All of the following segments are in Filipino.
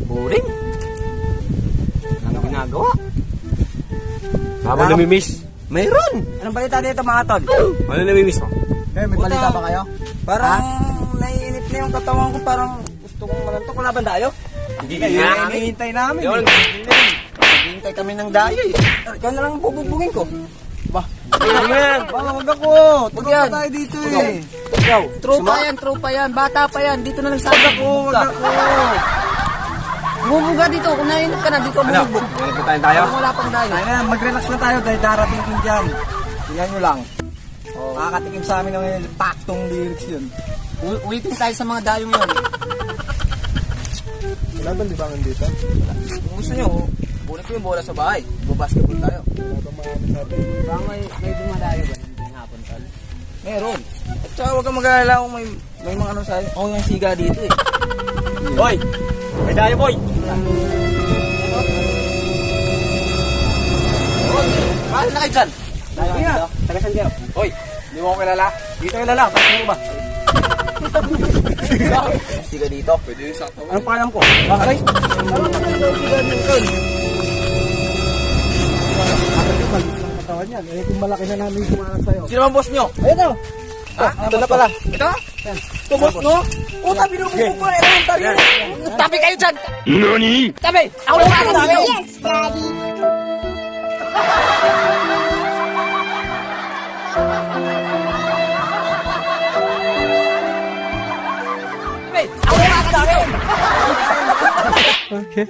Boring. Ano ginagawa? Habang namimiss. Mayroon! Anong balita dito mga tol? Ano namimiss mo? May balita ba kayo? Parang naiinip na yung katawan ko, parang gusto kong malantok. Wala ba dayo? Hindi Hinihintay namin. Yun. Naghihintay kami ng dayo eh. Ikaw na lang bubugbugin ko. Ba? Ayan. Wag ako. Tulog yan. na tayo dito eh. Ikaw. Tropa yan, bata pa yan. Dito na lang sa akin. Wag ako. Bumubuga dito. Kung nainip ka na, dito Ano? bumubog. Puntahan tayo? Wala pang dayo. Ayun na, mag-relax na tayo dahil darating din dyan. Tingnan nyo lang. Makakatikim sa amin ng taktong lyrics yun. Ulitin tayo sa mga dayo yun. Wala ba libangan dito? Kung gusto nyo, bulat ko yung bola sa bahay. Basketball tayo. Wala ba mga masabi? Baka may dumadayo ba? Hindi hapon tal. Meron. At saka huwag kang mag-alala kung may mga ano sa'yo. Ako yung siga dito eh. Boy! May dayo, boy! Mahal na kayo dyan. Dayo nga. Taga saan kayo? Hoy! Hindi mo ako kilala. Dito kilala. Tapos mo ba? Siga dito. Pwede yung sakto. Anong pangalan ko? Bakit? Katawan yan. Eh kung malaki na namin sumanak sa'yo. Sino ang boss nyo? Ayun o. Ito na pala. Ito? Ito boss no? O tabi nung mo na. Ayun tabi na. Tabi kayo dyan! Nani? Tabi! Ako lang mga tabi! Yes, Daddy. Tabi! Ako lang mga tabi! Okay.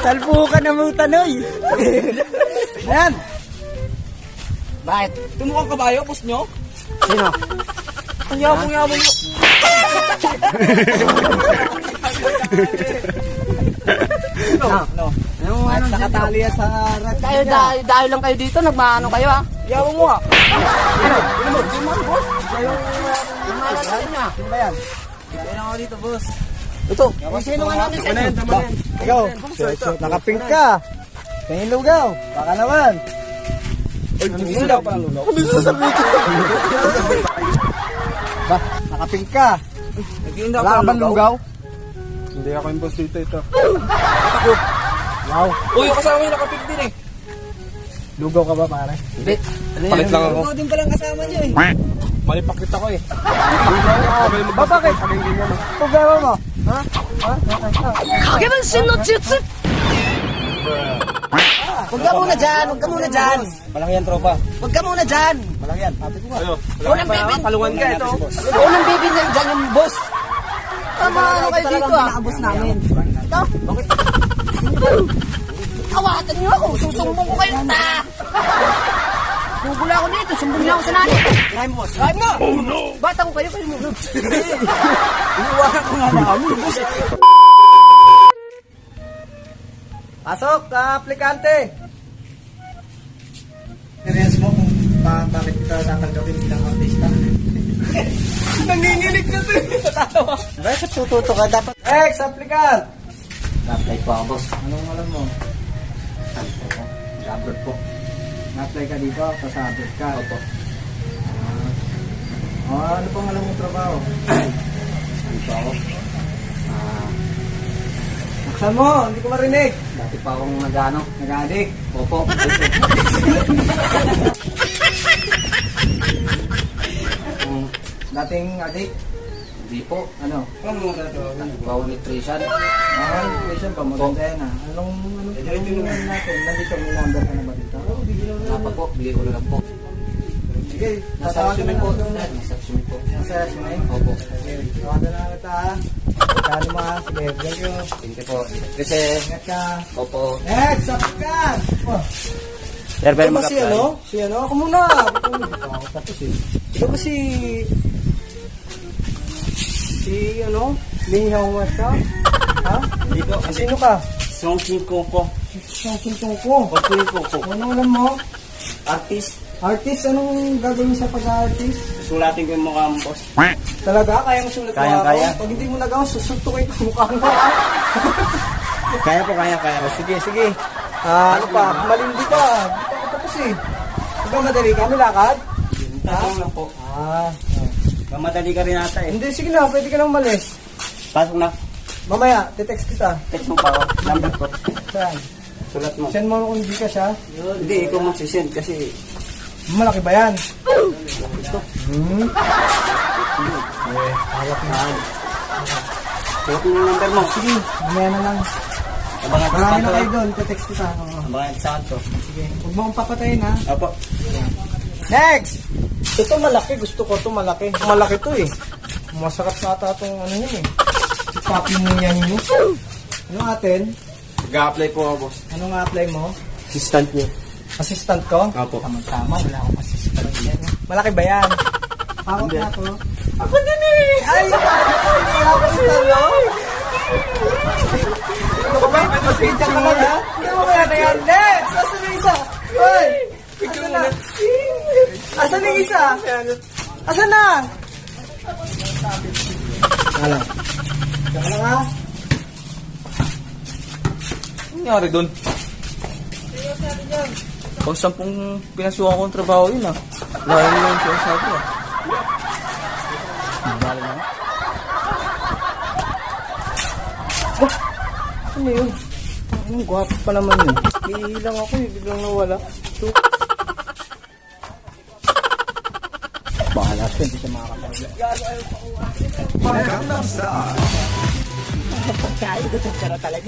Salpukan na mo tanoy. Ayan. Bakit? Tumukhang kabayo, boss nyo? Sino? Ang yabong-yabong nyo. No. Ano nakatali yan sa rat. Kayo dahil lang kayo dito, nagmaano kayo ha? Yabong mo ah. Ano? Hindi mo, boss. Nagmaano kayo niya? Sino ba yan? Yan ako dito, boss. Ito. Sino nga natin sa inyo? Ikaw, nakapink ka. Tingin lugaw. Baka naman. Ano daw pala lugaw? Ano sasabihin ko? Ba, nakapink ka. Wala ka bang lugaw? Hindi ako yung boss dito ito. Ako. Wow. Uy, kasama yung nakapit din eh. Lugaw ka ba pare? Hindi. Palit lang ako. Lugaw din palang kasama niyo eh. Malipakit ako eh. Ba, bakit? Problema mo? Ha? Huwag ka muna dyan, huwag ka muna dyan. Malaki yan, tropa. Huwag ka muna dyan. Malaki yan. Sabi ko nga. Ano? Unang bibin. Palungan ka ito. Unang bibin niya dyan yung boss. Tama ano kayo dito ah. Pinakabos namin. Ito? Bakit? Awatan niyo ako, susumbong ko kayo ta. Gugula ako dito, sumbong niyo ako sa nanay. Kaya mo, boss. Kaya mo! Oh no! Bata ko kayo mo. Iniwanan ko nga namin. Pasok, aplikante! Experience mo kung bakit kita tatanggapin bilang artista? Nanginginig na ito. Natatawa. Bakit tututo ka dapat? Ex, aplikant! Na-apply po ako boss. Anong alam mo? Abroad po. Na-apply ka dito, tapos abot ka. Opo. Ano pang alam mo trabaho? Ano po ako? Naksan mo, hindi ko marinig. Dati pa akong nag-ano. Nag-addict. Opo. Dating addict. Hindi po. Ano? Ano mo dati? Bawal nutrition. Question pa, maganda yan ah. Anong natin? Nandito may number ka na ba dito? Napa po, bigay ko na lang po. Sige, Nasa resume po. Nasa resume po. Nasa resume? Opo. Tawagan na kita ah. Kano mo ah. Sige, thank you. Thank you po. Kasi, Ingat ka. opo. Next, sapkan! Oh. Sir, Ito ba si ano? Si ano? Ako muna. Ako tapos eh. Ito ba si... Si ano? Lihaw mo ka? Ha? Dito. Sino ka? Songking Koko. Songking Koko. Songking Koko. Ano alam mo? Artist. Artist, anong gagawin sa pag-artist? Sulatin ko yung mukha mo, boss. Talaga? Kaya mo sulat mo Kaya, ako? kaya. Pag hindi mo nagawa, susuntukin ko mukha mo ha? Kaya po, kaya. Sige, sige. Ano pa? Malindi ka. Hindi pa ako tapos eh. Magmamadali ka, may lakad? Tanong lang po. Mamadali ka rin ata eh. Hindi, sige na, pwede ka nang umalis. Pasok na. Mamaya, te-text kita. Text mo pa ako. Number ko. Saan? Sulat mo. Send mo kung hindi ka siya. Hindi, ikaw magsisend kasi Malaki ba yan? ito. Hawak na. Sulat mo yung number mo. Sige, mamaya na lang. Abangan ko Marami sa na kanto. kayo doon, te-text kita. Oo. Abangan sa kanto. Sige, huwag mo akong papatayin ha. Opo. Next! Ito malaki, gusto ko ito malaki. Malaki to eh. Masarap na ata itong ano yun eh. Papi mo yan yun. Ano atin? Mag-a-apply po ako, boss. Ano nga apply mo? Assistant niyo. Assistant ko? Opo. Tama, wala akong assistant yan. Malaki ba yan? Hawak na ako. Ako din eh! Ay! Wala ako sa talong! Ano ka ba? Pinta ka lang ha? Hindi mo kaya na yan. Next! Asan yung isa? Hoy! Asan na? Asan yung isa? Asan na? Alam. Diyan ka lang ha? Ano nangyari doon? Pang 10 pinasukan ko ng trabaho yun ah. Lahat yun yung sinasabi ah. Bala na. Ano yun? Ang gwapo pa naman yun. Hihilang ako eh, biglang nawala. Bahala siya, hindi siya makakapagla. Magandang star. Kaya ito talaga.